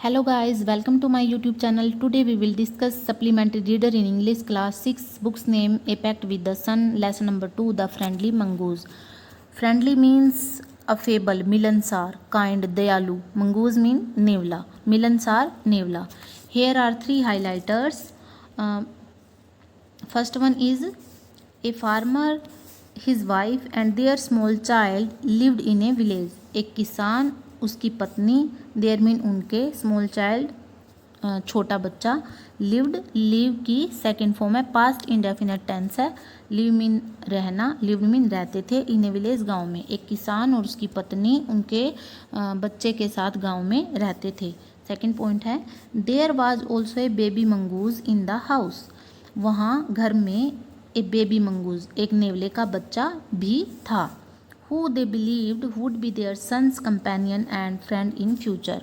Hello guys, welcome to my YouTube channel. Today we will discuss supplementary reader in English class 6 books name A Pact with the Sun, lesson number 2 The Friendly Mongoose. Friendly means affable, milansar, kind, dayalu. Mongoose mean nevla, milansar, nevla. Here are three highlighters. First one is a farmer, his wife and their small child lived in a village. एक किसान, उसकी पत्नी, there mean उनके, small child छोटा बच्चा, lived, live की second form है, past indefinite tense है, लिव मीन रहना, लिव्ड मीन रहते थे, इन ए विलेज गाँव में। एक किसान और उसकी पत्नी उनके बच्चे के साथ गाँव में रहते थे। सेकेंड पॉइंट है there was also a baby mongoose in the house. वहाँ घर में ए बेबी मंगूज, एक नेवले का बच्चा भी था। Who they believed would be their son's companion and friend in future.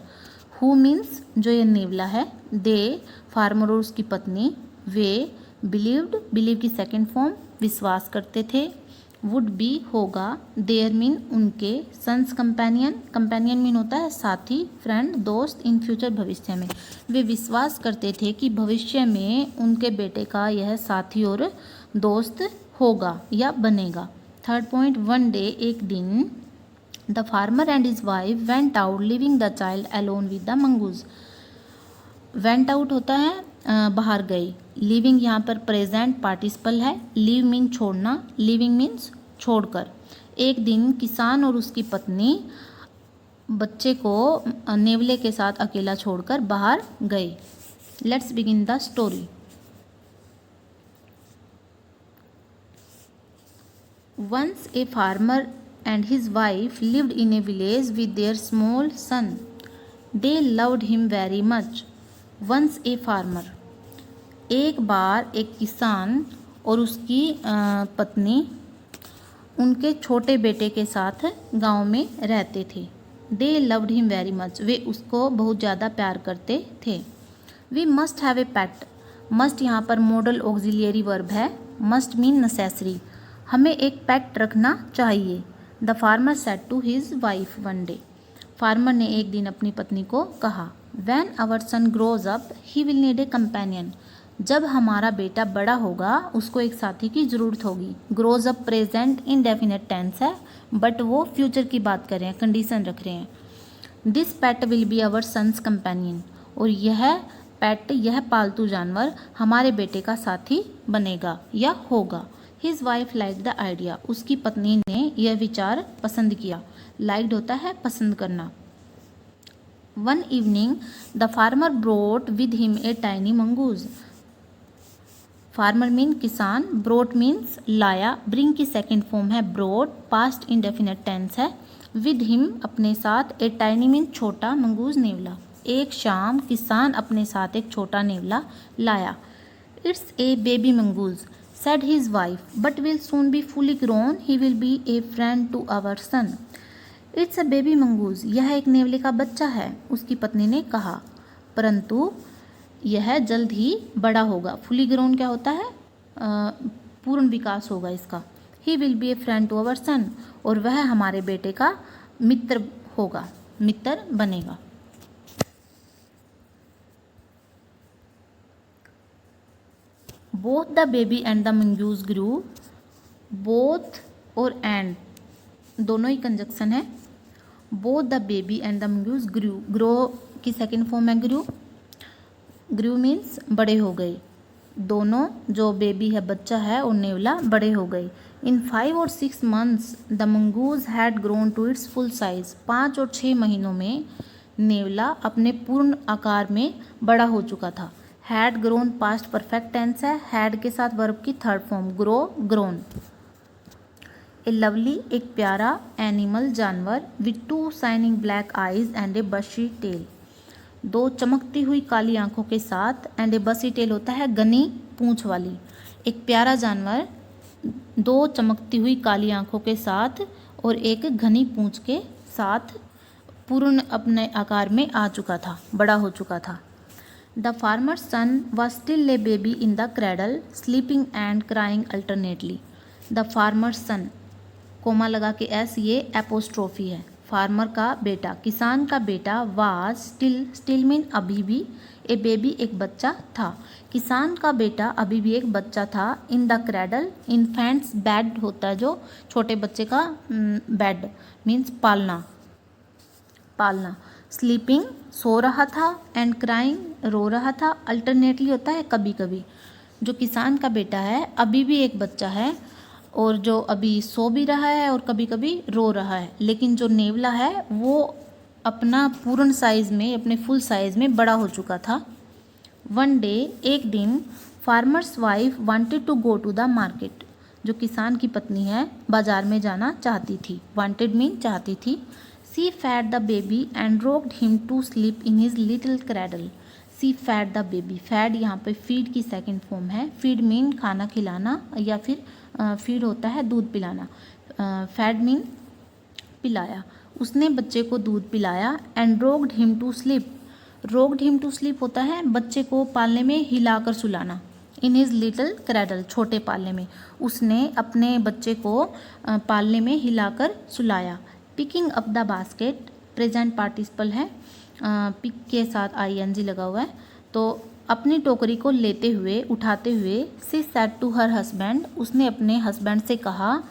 Who means जो ये नेवला है, they फार्मर और उसकी पत्नी, वे believed, believe की सेकेंड फॉर्म विश्वास करते थे, would be होगा, their mean उनके, son's companion, companion mean होता है साथी, friend दोस्त, in future भविष्य में। वे विश्वास करते थे कि भविष्य में उनके बेटे का यह साथी और दोस्त होगा या बनेगा। थर्ड पॉइंट वन डे, एक दिन, the farmer and his wife went out living the child alone with the mongoose. Went out होता है बाहर गए, लिविंग यहाँ पर प्रेजेंट पार्टिसिपल है, लीव मीन छोड़ना, लिविंग मीन्स छोड़कर। एक दिन किसान और उसकी पत्नी बच्चे को नेवले के साथ अकेला छोड़कर बाहर गए। Let's begin the story. Once a farmer and his wife lived in a village with their small son. They loved him very much. Once a farmer. एक बार एक किसान और उसकी पत्नी उनके छोटे बेटे के साथ गांव में रहते थे। They loved him very much. वे उसको बहुत ज़्यादा प्यार करते थे। We must have a pet. Must यहाँ पर मॉडल ऑक्सिलियरी वर्ब है। Must mean necessary. हमें एक पेट रखना चाहिए। The farmer said to his wife one day. Farmer ने एक दिन अपनी पत्नी को कहा, when our son grows up he will need a companion. जब हमारा बेटा बड़ा होगा उसको एक साथी की ज़रूरत होगी। Grows up present indefinite tense है, बट वो फ्यूचर की बात कर रहे हैं, कंडीशन रख रहे हैं। This pet will be our son's companion. और यह पेट, यह पालतू जानवर हमारे बेटे का साथी बनेगा या होगा। His wife like the idea. उसकी पत्नी ने यह विचार पसंद किया। लाइक्ड होता है पसंद करना। One evening the farmer brought with him a tiny mongoose. Farmer mean किसान, ब्रोट मीन्स लाया, ब्रिंग की सेकेंड फॉर्म है ब्रोट, पास्ट इंडेफिनेट टेंस है, विद हिम अपने साथ, ए टाइनी मीन छोटा, मंगूज नेवला। एक शाम किसान अपने साथ एक छोटा नेवला लाया। It's a baby mongoose said his wife, but will soon be fully grown. He will be a friend to our son. It's a baby mongoose. यह एक नेवले का बच्चा है, उसकी पत्नी ने कहा, परंतु यह जल्द ही बड़ा होगा। फुली ग्रोन क्या होता है? पूर्ण विकास होगा इसका। He will be a friend to our son. और वह हमारे बेटे का मित्र होगा, मित्र बनेगा। Both the baby and the mongoose grew. Both और एंड दोनों ही कंजक्शन है। Both the baby and the mongoose grew. Grow की सेकेंड फॉर्म है ग्रू। ग्रू मीन्स बड़े हो गए। दोनों, जो बेबी है बच्चा है और नेवला, बड़े हो गए। इन 5 और 6 months the mongoose had grown to its full size. 5 और 6 महीनों में नेवला अपने पूर्ण आकार में बड़ा हो चुका था। Had grown past perfect tense है, हैड के साथ वर्ब की third form grow, grown. A lovely, एक प्यारा, एनिमल जानवर, with 2 shining black eyes and a bushy tail. 2 चमकती हुई काली आंखों के साथ, एंड ए बसी टेल होता है घनी पूंछ वाली। एक प्यारा जानवर 2 चमकती हुई काली आंखों के साथ और एक घनी पूंछ के साथ पूर्ण अपने आकार में आ चुका था, बड़ा हो चुका था। The farmer's son was still a baby in the cradle, sleeping and crying alternately. The farmer's son, comma लगा के एस, ये एपोस्ट्रोफी है। फार्मर का बेटा, किसान का बेटा वाज स्टिल मीन अभी भी, ए बेबी एक बच्चा था, किसान का बेटा अभी भी एक बच्चा था, in the cradle, infants bed होता है जो छोटे बच्चे का बेड मीन्स पालना, स्लीपिंग सो रहा था, एंड क्राइंग रो रहा था, अल्टरनेटली होता है कभी कभी। जो किसान का बेटा है अभी भी एक बच्चा है और जो अभी सो भी रहा है और कभी कभी रो रहा है, लेकिन जो नेवला है वो अपना पूर्ण साइज़ में, अपने फुल साइज़ में बड़ा हो चुका था। वन डे, एक दिन, farmer's wife wanted to go to the market, जो किसान की पत्नी है बाजार में जाना चाहती थी, वांटेड मीन चाहती थी। She fed the baby and rocked him to sleep in his little cradle, she fed the baby, fed यहाँ पे फीड की सेकंड फॉर्म है, फीड मीन खाना खिलाना या फिर फीड होता है दूध पिलाना, फैड मीन पिलाया, उसने बच्चे को दूध पिलाया, and rocked him to sleep, rocked him to sleep होता है बच्चे को पालने में हिलाकर सुलाना, इन हिज लिटिल क्रैडल छोटे पालने में, उसने अपने बच्चे को पालने में हिलाकर सुलाया। Picking up the basket, present participle है, पिक के साथ आईएनजी लगा हुआ है, तो अपनी टोकरी को लेते हुए, उठाते हुए, she said to her husband, उसने अपने हस्बैंड से कहा,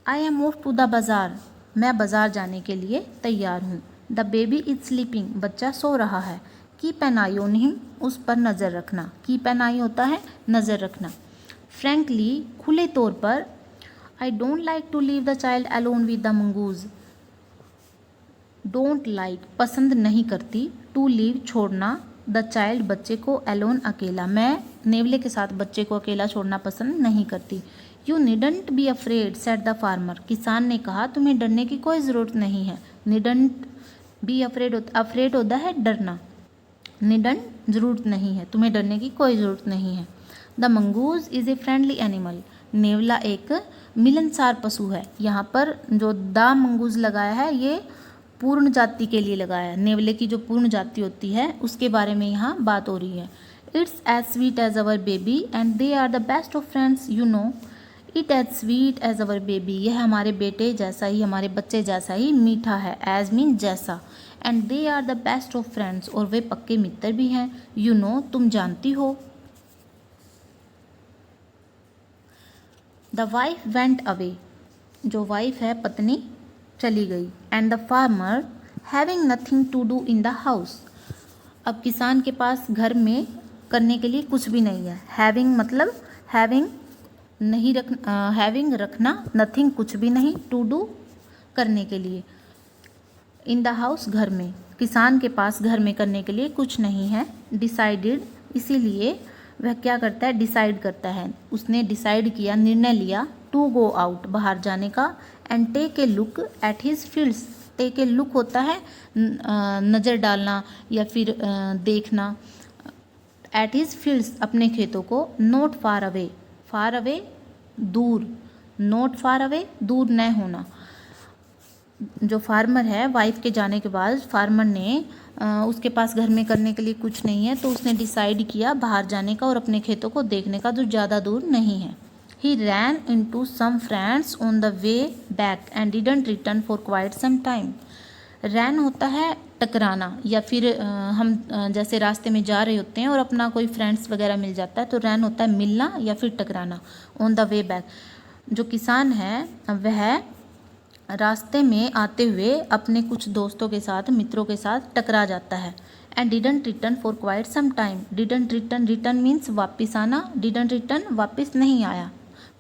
I am off to the bazaar, मैं बाज़ार जाने के लिए तैयार हूँ। द बेबी इज स्लीपिंग, बच्चा सो रहा है। Keep an I on him, उस पर नज़र रखना, कीप एन आई होता है नज़र रखना। फ्रेंकली, खुले तौर पर, I don't like to leave the child alone with the mongoose, don't like पसंद नहीं करती, टू लीव छोड़ना, द चाइल्ड बच्चे को, अलोन अकेला, मैं नेवले के साथ बच्चे को अकेला छोड़ना पसंद नहीं करती। You needn't be afraid said the farmer, किसान ने कहा तुम्हें डरने की कोई ज़रूरत नहीं है। नीडंट बी अफ्रेड, अफ्रेड होता है डरना, नीडंट ज़रूरत नहीं है, तुम्हें डरने की कोई ज़रूरत नहीं है। The mongoose is a friendly animal, नेवला एक मिलनसार पशु है। यहाँ पर जो द मंगूज लगाया है ये पूर्ण जाति के लिए लगाया है, नेवले की जो पूर्ण जाति होती है उसके बारे में यहाँ बात हो रही है। It's as sweet as our baby and they are the best of friends, you know, it as sweet as our baby, यह हमारे बेटे जैसा ही, हमारे बच्चे जैसा ही मीठा है, एज मीन जैसा, and they are the best of friends, और वे पक्के मित्र भी हैं, यू नो, तुम जानती हो। द वाइफ वेंट अवे, जो वाइफ है पत्नी चली गई, and the farmer having nothing to do in the house, अब किसान के पास घर में करने के लिए कुछ भी नहीं है। हैविंग मतलब हैविंग नहीं हैविंग रखना, नथिंग कुछ भी नहीं, टू डू करने के लिए, इन द हाउस घर में, किसान के पास घर में करने के लिए कुछ नहीं है। डिसाइडेड, इसीलिए वह क्या करता है, डिसाइड करता है, उसने डिसाइड किया, निर्णय लिया, टू गो आउट, बाहर जाने का, and take a look at his fields, take a look होता है नज़र डालना या फिर देखना, एट हिज फील्ड्स अपने खेतों को, note far away, far away दूर, नोट फार अवे दूर न होना। जो फार्मर है वाइफ के जाने के बाद फार्मर ने उसके पास घर में करने के लिए कुछ नहीं है तो उसने डिसाइड किया बाहर जाने का और अपने खेतों को देखने का जो ज़्यादा दूर नहीं है। He ran into some friends on the way back and didn't return for quite some time. Ran होता है टकराना या फिर हम जैसे रास्ते में जा रहे होते हैं और अपना कोई फ्रेंड्स वगैरह मिल जाता है तो रैन होता है मिलना या फिर टकराना। ऑन द वे बैक, जो किसान है वह रास्ते में आते हुए अपने कुछ दोस्तों के साथ, मित्रों के साथ टकरा जाता है। And didn't return for quite some time, didn't return, return means वापस आना, डिडंट रिटर्न वापस नहीं आया,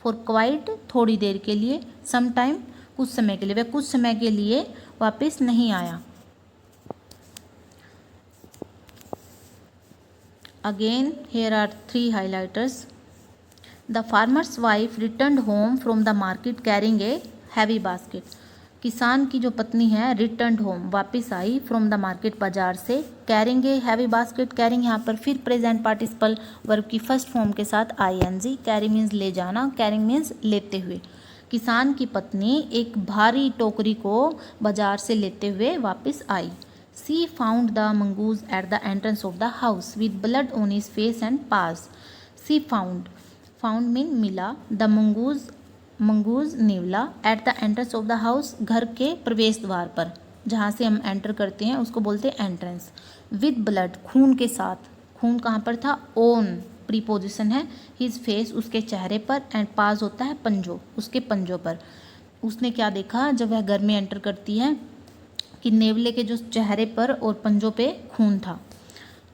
फॉर क्वाइट थोड़ी देर के लिए, सम टाइम कुछ समय के लिए, वह कुछ समय के लिए वापस नहीं आया। Again here are 3 highlighters. The farmer's wife returned home from the market carrying a heavy basket. किसान की जो पत्नी है रिटर्नड होम वापस आई, फ्रॉम द मार्केट बाजार से, carrying a heavy basket, carrying यहाँ पर फिर प्रेजेंट पार्टिसिपल वर्ब की फर्स्ट फॉर्म के साथ आईएनजी, कैरी मीन्स ले जाना, कैरिंग मीन्स लेते हुए। किसान की पत्नी एक भारी टोकरी को बाजार से लेते हुए वापस आई। She found the mongoose at the entrance of the house with blood on his face and paws. She found, found mean मिला, द मंगूज मंगूज नेवला at the entrance of the house, घर के प्रवेश द्वार पर, जहाँ से हम एंटर करते हैं उसको बोलते हैं एंट्रेंस। विद ब्लड, खून के साथ, खून कहाँ पर था, ओन प्रीपोजिशन है, हिज फेस उसके चेहरे पर, एंड पास होता है पंजों, उसके पंजों पर। उसने क्या देखा जब वह घर में एंटर करती है कि नेवले के जो चेहरे पर और पंजों पे खून था।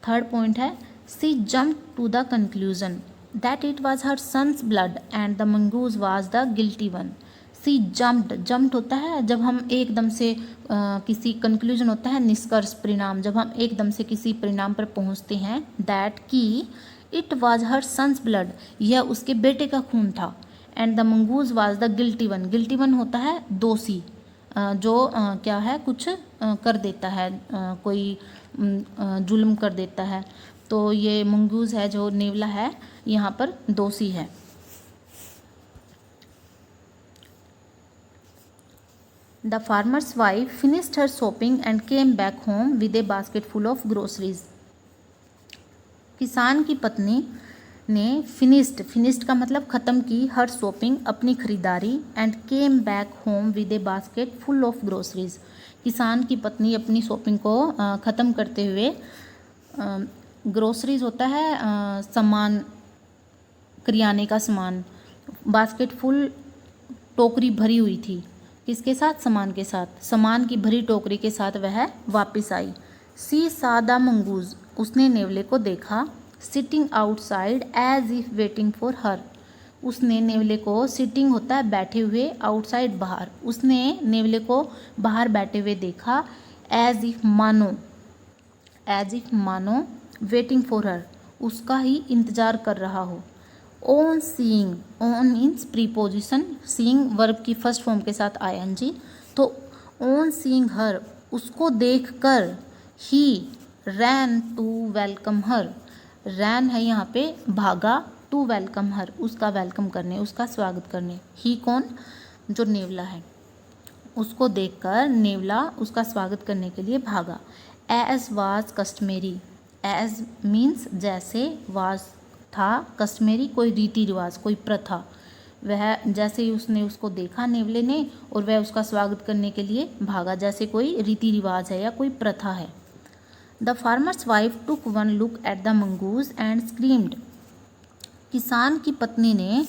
थर्ड पॉइंट है she jump to the conclusion that it was her son's blood and the mongoose was the guilty one. She jumped होता है जब हम एकदम से किसी कंक्लूजन होता है निष्कर्ष, परिणाम, जब हम एकदम से किसी परिणाम पर पहुंचते हैं। दैट की it was her son's blood, यह उसके बेटे का खून था। And the mongoose was the guilty one, guilty one होता है दोषी, जो क्या है कुछ कर देता है, कोई जुल्म कर देता है। तो ये मंगूज है जो नेवला है यहाँ पर दोषी है। The farmer's wife finished her shopping and came back home with A basket full of groceries. किसान की पत्नी ने फिनिश्ड का मतलब ख़त्म की, हर शॉपिंग अपनी खरीदारी, and came back home with A basket full of groceries. किसान की पत्नी अपनी शॉपिंग को ख़त्म करते हुए, ग्रोसरीज होता है सामान, करियाने का सामान, बास्केट फुल टोकरी भरी हुई थी, किसके साथ, सामान के साथ, सामान की भरी टोकरी के साथ वह वापस आई। सी सा द मंगूज, उसने नेवले को देखा, sitting outside as if waiting for her, उसने नेवले को, सिटिंग होता है बैठे हुए, आउटसाइड बाहर, उसने नेवले को बाहर बैठे हुए देखा, एज इफ मानो वेटिंग फॉर हर, उसका ही इंतज़ार कर रहा हो। On seeing, on means preposition, seeing verb की फर्स्ट फॉर्म के साथ आईएनजी, तो ऑन सीइंग हर, उसको देखकर, ही रैन टू वेलकम हर, रैन है यहाँ पे भागा, टू वेलकम हर, उसका वेलकम करने, उसका स्वागत करने। ही कौन, जो नेवला है, उसको देखकर नेवला उसका स्वागत करने के लिए भागा। एज वाज कस्टमेरी, एज मीन्स जैसे, वाज था, कस्टमेरी कोई रीति रिवाज, कोई प्रथा, वह जैसे ही उसने उसको देखा नेवले ने, और वह उसका स्वागत करने के लिए भागा, जैसे कोई रीति रिवाज है या कोई प्रथा है। The farmer's wife took one look at the mongoose and screamed, किसान की पत्नी ने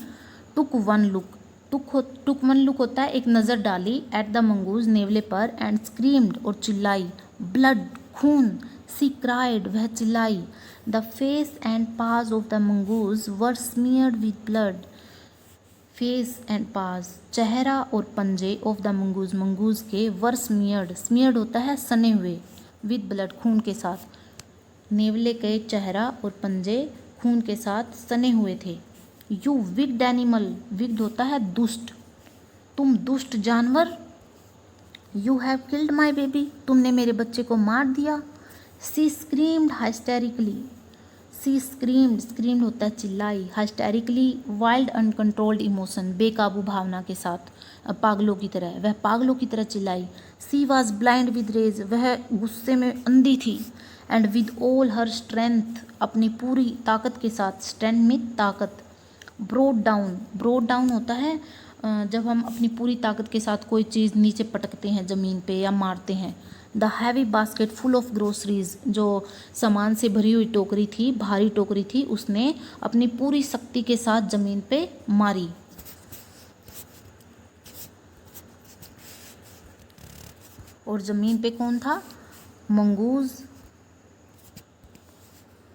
टुक वन लुक होता है एक नज़र डाली, एट द मंगूज नेवले पर, एंड स्क्रीम्ड और चिल्लाई, ब्लड खून, सी क्राइड वह चिल्लाई, the face and paws of the mongoose were smeared with blood, face and paws चेहरा और पंजे, ऑफ द मंगूज मंगूज के, वर स्मीयर्ड होता है सने हुए, विद ब्लड खून के साथ, नेवले के चेहरा और पंजे खून के साथ सने हुए थे। यू विक्ड एनिमल, विक्ड होता है दुष्ट, तुम दुष्ट जानवर, you have killed my baby, तुमने मेरे बच्चे को मार दिया। सी स्क्रीम्ड हाइस्टेरिकली, सी स्क्रीम्ड होता है चिल्लाई, हाइस्टेरिकली वाइल्ड अनकंट्रोल्ड इमोशन, बेकाबू भावना के साथ, पागलों की तरह, वह पागलों की तरह चिल्लाई। सी वॉज ब्लाइंड विद रेज, वह गुस्से में अंधी थी, and with all her strength, अपनी पूरी ताकत के साथ, स्ट्रेंथ में ताकत। ब्रोड डाउन होता है जब हम अपनी पूरी ताकत के साथ कोई चीज़ नीचे पटकते हैं ज़मीन पे या मारते हैं। The heavy basket full of groceries, जो सामान से भरी हुई टोकरी थी, भारी टोकरी थी, उसने अपनी पूरी शक्ति के साथ ज़मीन पे मारी। और ज़मीन पे कौन था, mongoose.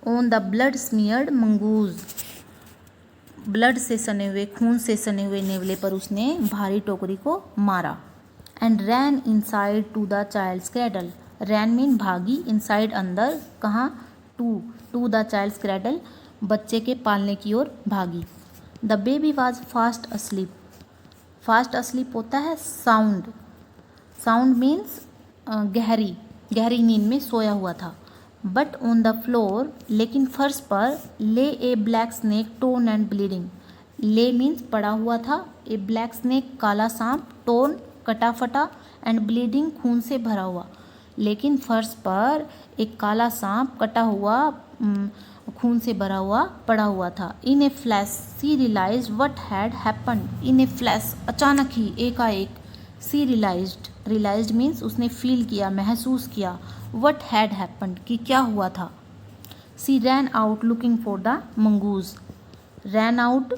On the blood smeared mongoose, blood से सने हुए, खून से सने हुए नेवले पर उसने भारी टोकरी को मारा। And ran inside to the child's cradle, ran mean भागी, इनसाइड अंदर, कहाँ, टू द चाइल्ड्स क्रैडल, बच्चे के पालने की ओर भागी। The baby was fast asleep होता है साउंड मीन्स गहरी नींद में सोया हुआ था। बट ऑन द फ्लोर, लेकिन फर्श पर, lay a black snake torn and bleeding, lay means पड़ा हुआ था, ए ब्लैक स्नेक काला सांप, टोन कटा फटा, एंड ब्लीडिंग खून से भरा हुआ, लेकिन फर्श पर एक काला सांप कटा हुआ खून से भरा हुआ पड़ा हुआ था। In a flash she realise what had happened. In a flash अचानक ही, एकाएक। सी रियलाइज्ड मीन्स उसने फील किया, महसूस किया। वट हैड हैपन्ड कि क्या हुआ था। She ran out looking for the mongoose. Ran out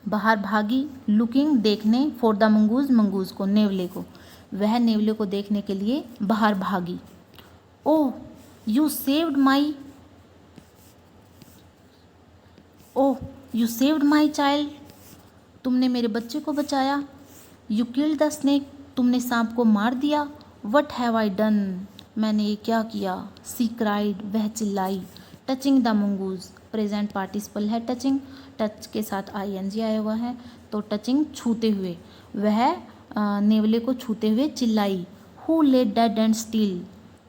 बाहर भागी, लुकिंग देखने, फॉर द मंगूज को, नेवले को। वह नेवले को देखने के लिए बाहर भागी। Oh you saved my child. तुमने मेरे बच्चे को बचाया। You killed the snake. तुमने सांप को मार दिया। What have I done. मैंने ये क्या किया। सी क्राइड। वह चिल्लाई। Touching the mongoose present participle है टचिंग, टच के साथ ING आया हुआ है, तो टचिंग छूते हुए। वह नेवले को छूते हुए चिल्लाई। Who lay dead and still.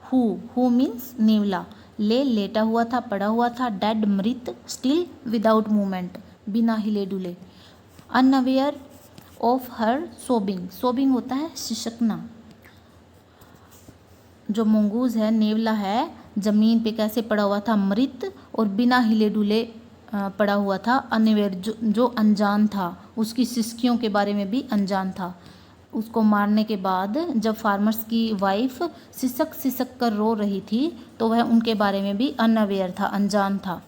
Who means नेवला, ले लेटा हुआ था, पड़ा हुआ था, डेड मृत, स्टिल विदाउट मूवमेंट बिना हिले डुले। अनअवेयर ऑफ हर सोबिंग होता है सिसकना। जो मंगूज है, नेवला है, जमीन पे कैसे पड़ा हुआ था, मृत, और बिना हिले डुले पड़ा हुआ था। अनअवेयर जो अनजान था, उसकी सिसकियों के बारे में भी अनजान था। उसको मारने के बाद जब फार्मर्स की वाइफ सिसक कर रो रही थी तो वह उनके बारे में भी अनअवेयर था, अनजान था।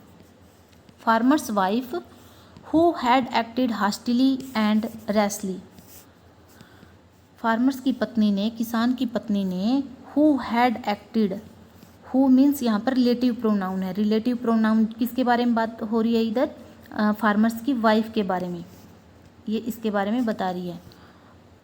Farmer's wife who had acted hastily and rashly. Farmer's की पत्नी ने, किसान की पत्नी ने, who had acted, who means यहाँ पर रिलेटिव प्रोनाउन है। रिलेटिव प्रोनाउन किसके बारे में बात हो रही है इधर, फार्मर्स की वाइफ के बारे में, ये इसके बारे में बता रही है।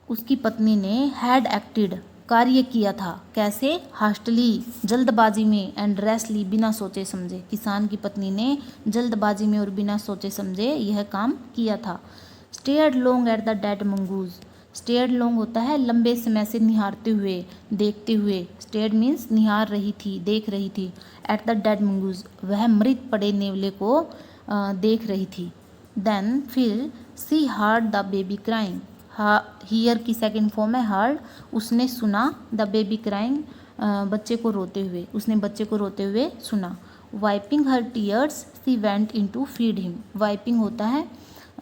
उसकी पत्नी ने हैड एक्टेड कार्य किया था, कैसे, हास्टली जल्दबाजी में, एंड रैशली बिना सोचे समझे। किसान की पत्नी ने जल्दबाजी में और बिना सोचे समझे यह काम किया था। Stared long at the dead mongoose. Stared long होता है लंबे समय से निहारते हुए, देखते हुए। स्टेयर्ड मीन्स निहार रही थी, देख रही थी। एट द डेड मंगूज वह मृत पड़े नेवले को देख रही थी। देन फिर she heard the baby crying. Here की सेकंड फॉर्म है हर्ड। उसने सुना, द बेबी क्राइंग बच्चे को रोते हुए, उसने बच्चे को रोते हुए सुना। Wiping her tears she went in to feed him. Wiping होता है,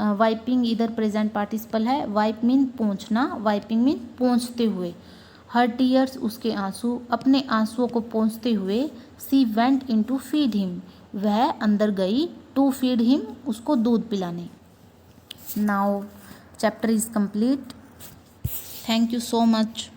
वाइपिंग इधर प्रेजेंट पार्टिसिपल है। वाइप मीन पोंछना, वाइपिंग मीन पोंछते हुए। हर टीयर्स उसके आंसू, अपने आंसुओं को पोंछते हुए। She went in to feed him वह अंदर गई, टू फीड हिम उसको दूध पिलाने। Now chapter is complete. Thank you so much.